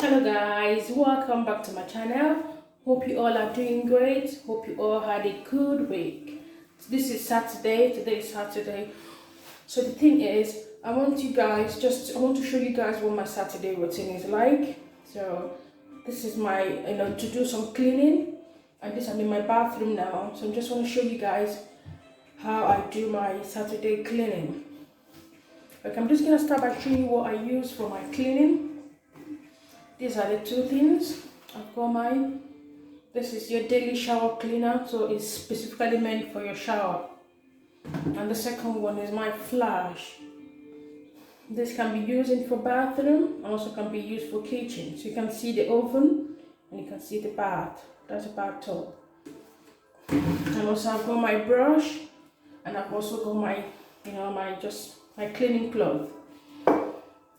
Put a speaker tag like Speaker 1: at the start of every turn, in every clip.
Speaker 1: Hello guys, welcome back to my channel. Hope you all are doing great. Hope you all had a good week. This is Saturday. Today is Saturday. So the thing is, I want to show you guys what my Saturday routine is like. So this is my, to do some cleaning, and I'm in my bathroom now. So I just want to show you guys how I do my Saturday cleaning. Like, I'm just gonna start by showing you what I use for my cleaning. These are the two things. I've got mine. This is your daily shower cleaner, so it's specifically meant for your shower. And the second one is my flash. This can be used for bathroom and also can be used for kitchen. So you can see the oven and you can see the bath. That's a bathtub. And also I've got my brush, and I've also got my, my cleaning cloth.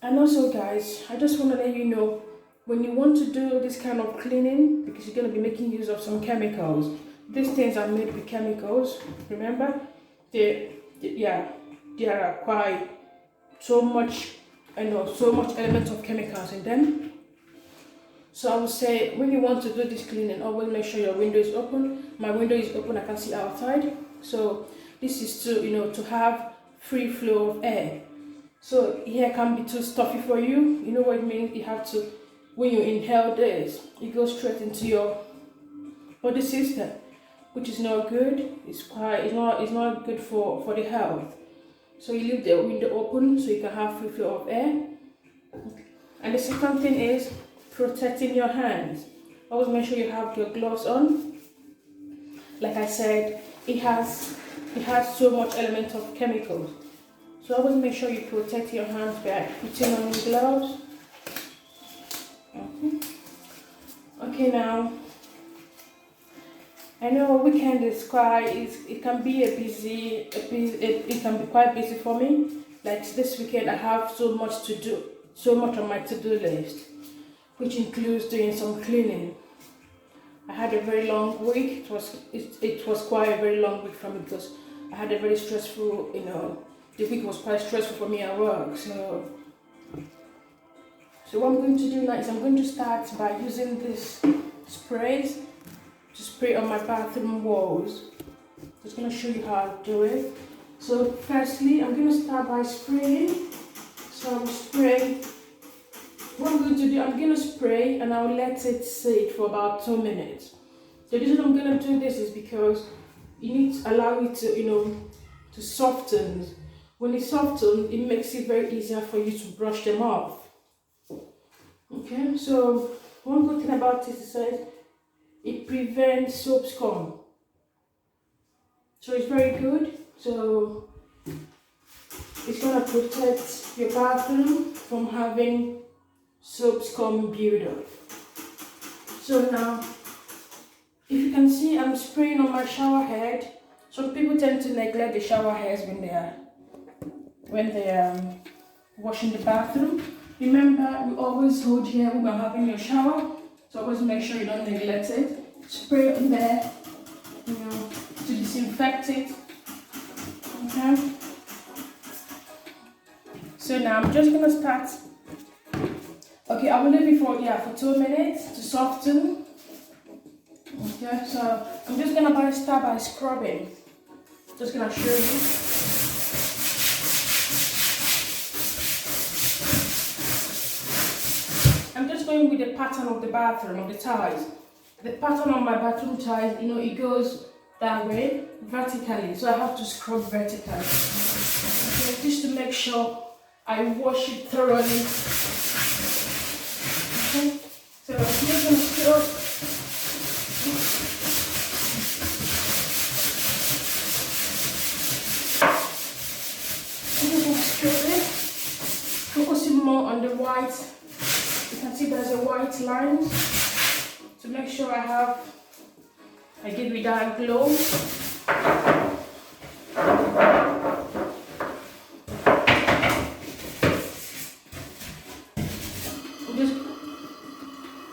Speaker 1: And also guys, I just want to let you know, when you want to do this kind of cleaning, because you're going to be making use of some chemicals, these things are made with chemicals. Remember, there are quite so much element of chemicals in them. So I would say, when you want to do this cleaning, always make sure your window is open. My window is open, I can see outside. So this is to have free flow of air. So here can be too stuffy for you. You know what it means? You have to, when you inhale this, it goes straight into your body system, which is not good. It's not good for the health. So you leave the window open so you can have free flow of air. And the second thing is protecting your hands. Always make sure you have your gloves on. Like I said, it has so much element of chemicals. So always make sure you protect your hands by putting on your gloves. Okay, now I know weekend is it can be quite busy for me. Like this weekend, I have so much to do, so much on my to-do list, which includes doing some cleaning. I had a very long week. It was quite a very long week for me because I had a very stressful, the week was quite stressful for me at work. So what I'm going to do now is I'm going to start by using this sprays to spray on my bathroom walls. Just going to show you how I do it. So firstly, I'm going to start by spraying. So I will spray. What I'm going to do, I'm going to spray and I will let it sit for about 2 minutes. So the reason I'm going to do this is because you need to allow it to soften. When it softens, it makes it very easier for you to brush them off. Okay, so one good thing about this is that it prevents soap scum. So it's very good. So it's going to protect your bathroom from having soap scum buildup. So now, if you can see, I'm spraying on my shower head. Some people tend to neglect the shower heads when they are washing the bathroom. Remember, we always hold here when we're having your shower, so always make sure you don't neglect it. Spray it on there, to disinfect it. Okay. So now I'm just gonna start. Okay, I will leave it for 2 minutes to soften. Okay, so I'm just gonna start by scrubbing. Just gonna show you. I'm just going with the pattern of the bathroom, of the tiles. The pattern of my bathroom tiles, it goes that way, vertically. So I have to scrub vertically. Okay, just to make sure I wash it thoroughly. Okay, so I'm just going to scrub. I'm just going to scrub it, focusing more on the white. You can see there's a white line to make sure I give it that glow.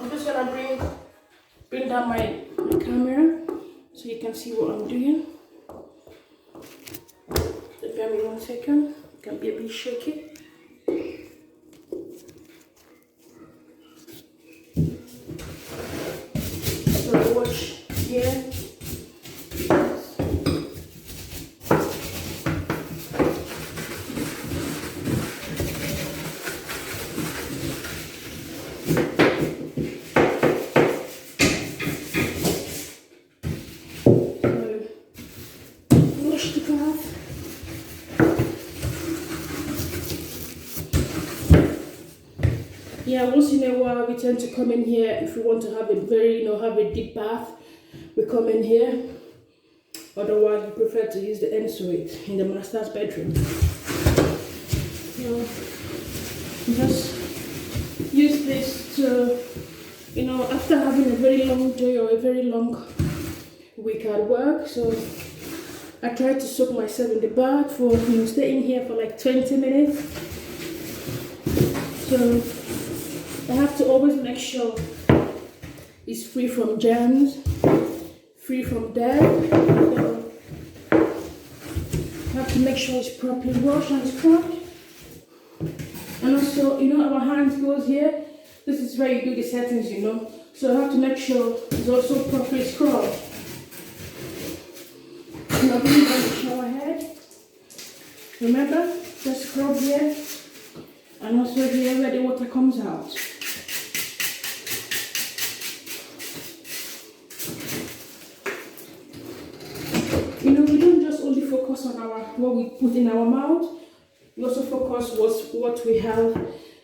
Speaker 1: I'm just gonna bring down my camera so you can see what I'm doing. Just bear me 1 second. It can be a bit shaky. Wash the bath. Yeah, once in a while we tend to come in here if we want to have a very, have a deep bath. We come in here. Otherwise, we prefer to use the ensuite in the master's bedroom. Just use this to, after having a very long day or a very long week at work. So I try to soak myself in the bath for, staying here for like 20 minutes. So I have to always make sure it's free from germs, free from dirt. So I have to make sure it's properly washed and scrubbed. And also, our hands goes here. This is where you do the settings, So I have to make sure it's also properly scrubbed. Now, when you want to shower head, remember, just scrub here and also here where the water comes out. We don't just only focus on what we put in our mouth. We also focus what we have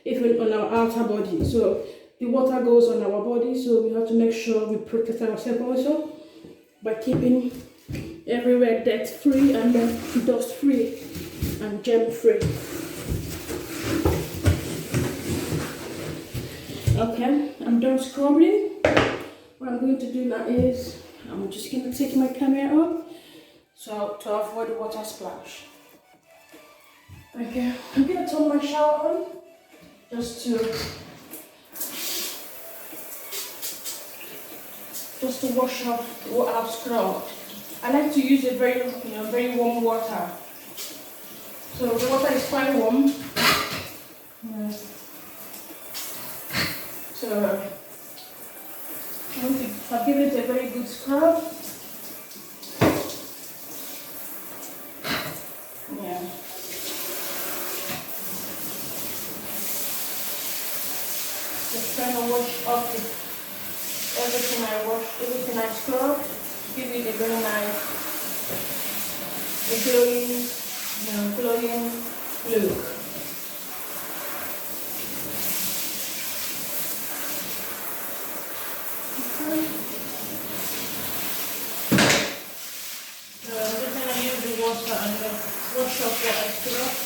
Speaker 1: even on our outer body. So the water goes on our body, so we have to make sure we protect ourselves also by keeping everywhere dirt free and dust free and germ free. Okay, I'm done scrubbing. What I'm going to do now is I'm just going to take my camera up to avoid the water splash. Okay, I'm going to turn my shower on just to wash off what I've scrubbed. I like to use a very warm water. So the water is quite warm. Yeah. So I've given it a very good scrub. Yeah. Just trying to wash off everything I scrubbed, give it a very nice, glowing look. Okay. So I'm just going to use the water and wash off what I scrubbed.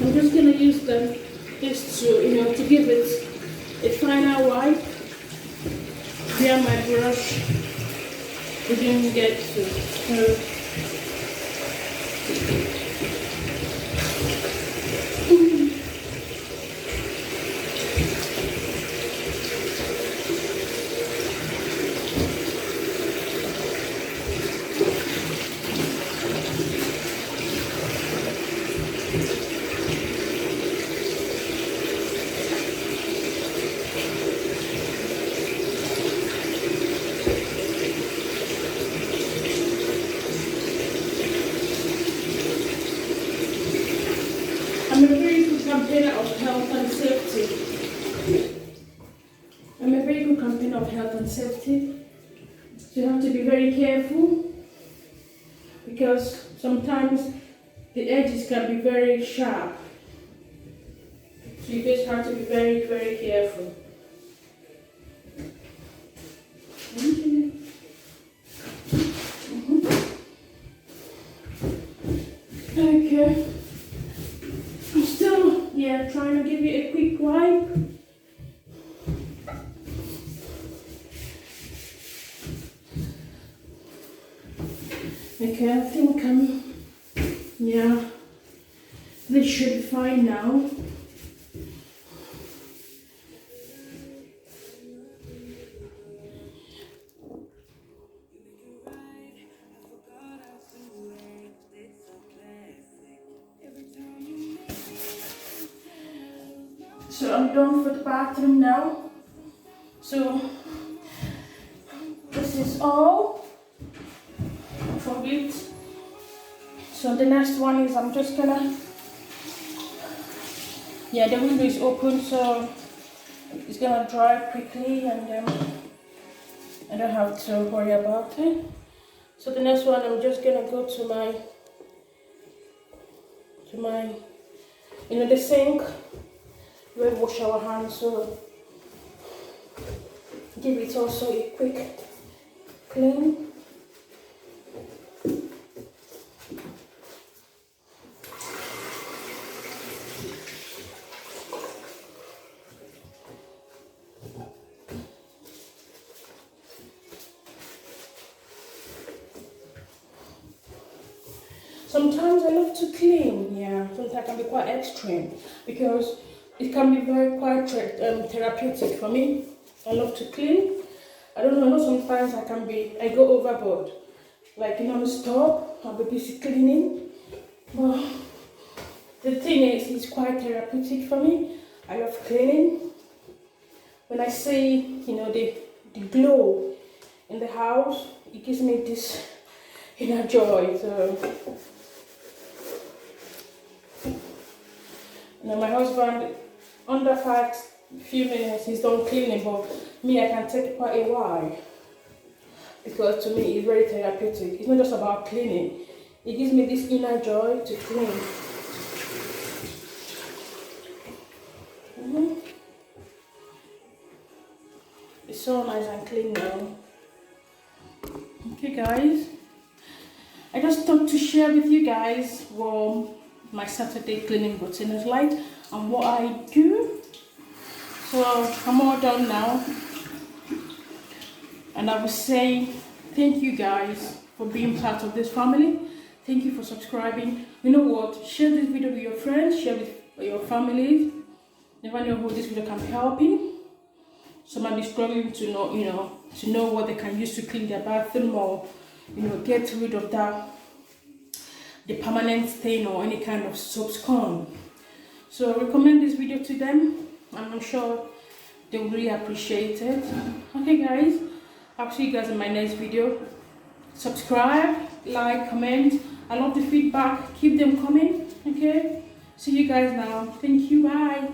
Speaker 1: I'm just going to use this to give it a final wipe where my brush didn't get to. I'm a very good campaigner of health and safety. I'm a very good campaigner of health and safety. So you have to be very careful because sometimes the edges can be very sharp. So you just have to be very, very careful. Okay. I'm still, trying to give you a quick wipe. Okay, I think this should be fine now. So I'm done for the bathroom now. So this is all for it. So the next one is I'm just gonna, yeah, the window is open, so it's gonna dry quickly, and I don't have to worry about it. So the next one, I'm just gonna go to my the sink where we wash our hands. So give it also a quick clean. Sometimes I love to clean, yeah. Sometimes I can be quite extreme because it can be quite therapeutic for me. I love to clean. I don't know, sometimes I go overboard. Like non-stop, I'll be busy cleaning. But the thing is, it's quite therapeutic for me. I love cleaning. When I see, the glow in the house, it gives me this inner joy. So, my husband, under few minutes, he's done cleaning, but me, I can take quite a while. Because to me, it's very therapeutic. It's not just about cleaning. It gives me this inner joy to clean. It's so nice and clean now. Okay, guys. I just thought to share with you guys what my Saturday cleaning routine is like and what I do. So I'm all done now. And I will say thank you guys for being part of this family. Thank you for subscribing. You know what? Share this video with your friends, share with your families. Never know who this video can be helping. Some might be struggling to know what they can use to clean their bathroom, or get rid of the permanent stain or any kind of soap scum. So recommend this video to them, and I'm sure they will really appreciate it. Okay, guys. I'll see you guys in my next video. Subscribe, like, comment. I love the feedback. Keep them coming. Okay. See you guys now. Thank you. Bye.